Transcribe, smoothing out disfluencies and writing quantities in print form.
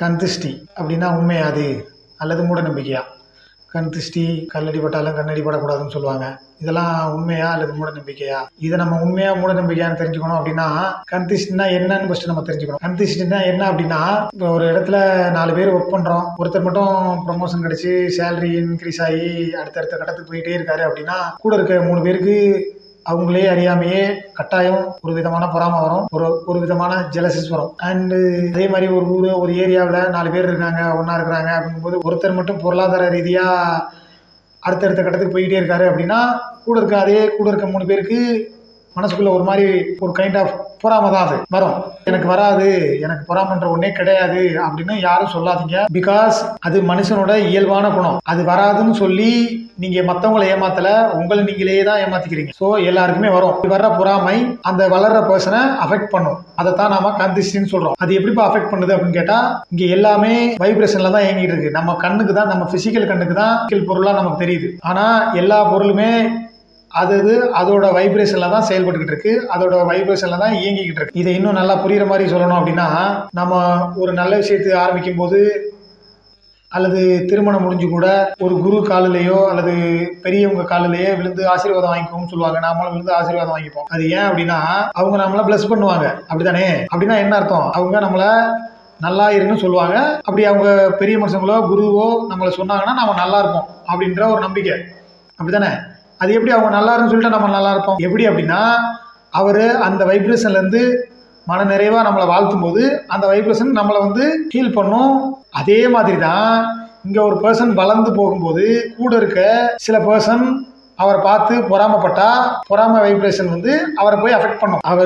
கண் திருஷ்டி அப்படின்னா உண்மையா அது அல்லது மூட நம்பிக்கையா? கண் திருஷ்டி, கல்லடி பட்டாலும் கண்ணடி படக்கூடாதுன்னு சொல்லுவாங்க. இதெல்லாம் உண்மையா அல்லது மூட நம்பிக்கையா? இதை நம்ம உண்மையா மூட நம்பிக்கையான்னு தெரிஞ்சுக்கணும் அப்படின்னா, கண் திருஷ்டினா என்னன்னு ஃபர்ஸ்ட் நம்ம தெரிஞ்சுக்கணும். கண் திருஷ்டினா என்ன அப்படின்னா, இப்போ ஒரு இடத்துல 4 பேர் ஒர்க் பண்றோம். ஒருத்தர் மட்டும் ப்ரொமோஷன் கிடைச்சு சேலரி இன்க்ரீஸ் ஆகி அடுத்தடுத்த கட்டத்துக்கு போயிட்டே இருக்காரு அப்படின்னா, கூட இருக்க 3 பேருக்கு அவங்களே அறியாமையே கட்டாயம் ஒரு விதமான பொறாமை வரும், ஒரு விதமான ஜெலசிஸ் வரும். அண்டு அதே மாதிரி ஒரு ஊர் ஒரு ஏரியாவில் 4 பேர் இருக்காங்க, ஒன்றா இருக்கிறாங்க அப்படிங்கும்போது ஒருத்தர் மட்டும் பொருளாதார ரீதியாக அடுத்தடுத்த கட்டத்துக்கு போய்கிட்டே இருக்காரு அப்படின்னா, கூட இருக்க 3 பேருக்கு மனசுக்குள்ள ஒரு மாதிரி ஒரு கைண்ட் ஆஃப் பொறாமை தான் அது வரும். எனக்கு வராது, எனக்கு பொறாமன்ற ஒன்னே கிடையாது அப்படின்னு யாரும் சொல்லாதீங்க. பிகாஸ் அது மனுஷனோட இயல்பான குணம். அது வராதுன்னு சொல்லி நீங்க மற்றவங்களை ஏமாத்தல, உங்களை நீங்களே தான் ஏமாத்திக்கிறீங்க. ஸோ எல்லாருக்குமே வரும். வர்ற பொறாமை அந்த வளர்ற பர்சனை அஃபெக்ட் பண்ணும். அதைத்தான் நாம கந்திஷ்டின்னு சொல்றோம். அது எப்படிப்பா அஃபெக்ட் பண்ணுது அப்படின்னு கேட்டா, இங்க எல்லாமே வைப்ரேஷன்ல தான் இயங்கிட்டு இருக்கு. நம்ம கண்ணுக்கு தான், நம்ம பிசிக்கல் கண்ணுக்கு தான் பொருளா நமக்கு தெரியுது. ஆனா எல்லா பொருளுமே அதோட வைப்ரேஷன்ல தான் செயல்பட்டுக்கிட்டு இருக்கு, அதோட வைப்ரேஷன்ல தான் இயங்கிக்கிட்டு இருக்கு. இதை இன்னும் நல்லா புரியுற மாதிரி சொல்லணும் அப்படின்னா, நம்ம ஒரு நல்ல விஷயத்தை ஆரம்பிக்கும் போது அல்லது திருமணம் முடிஞ்சு கூட ஒரு குரு காலிலேயோ அல்லது பெரியவங்க காலிலேயே விழுந்து ஆசீர்வாதம் வாங்கிக்கோன்னு சொல்லுவாங்க. நாமளும் விழுந்து ஆசீர்வாதம் வாங்கிப்போம். அது ஏன் அப்படின்னா, அவங்க நம்மள பிளஸ் பண்ணுவாங்க. அப்படித்தானே? அப்படின்னா என்ன அர்த்தம்? அவங்க நம்மள நல்லா இருன்னு சொல்லுவாங்க. அப்படி அவங்க பெரிய மனுஷங்களோ குருவோ நம்மளை சொன்னாங்கன்னா நம்ம நல்லா இருப்போம் அப்படின்ற ஒரு நம்பிக்கை. அப்படித்தானே? அது எப்படி அவங்க நல்லா இருக்குன்னு சொல்லிட்டு நம்ம நல்லா இருப்போம்? எப்படி அப்படின்னா, அவர் அந்த வைப்ரேஷன்லேருந்து மன நிறைவாக நம்மளை வாழ்த்தும் போது அந்த வைப்ரேஷன் நம்மளை ஹீல் பண்ணும். அதே மாதிரி தான் இங்கே ஒரு பர்சன் வளர்ந்து போகும்போது கூட இருக்க சில பர்சன் அவரை பார்த்து பொறாமப்பட்டா, பொறாம வைப்ரேஷன் அவரை போய் அஃபெக்ட் பண்ணும். அவர்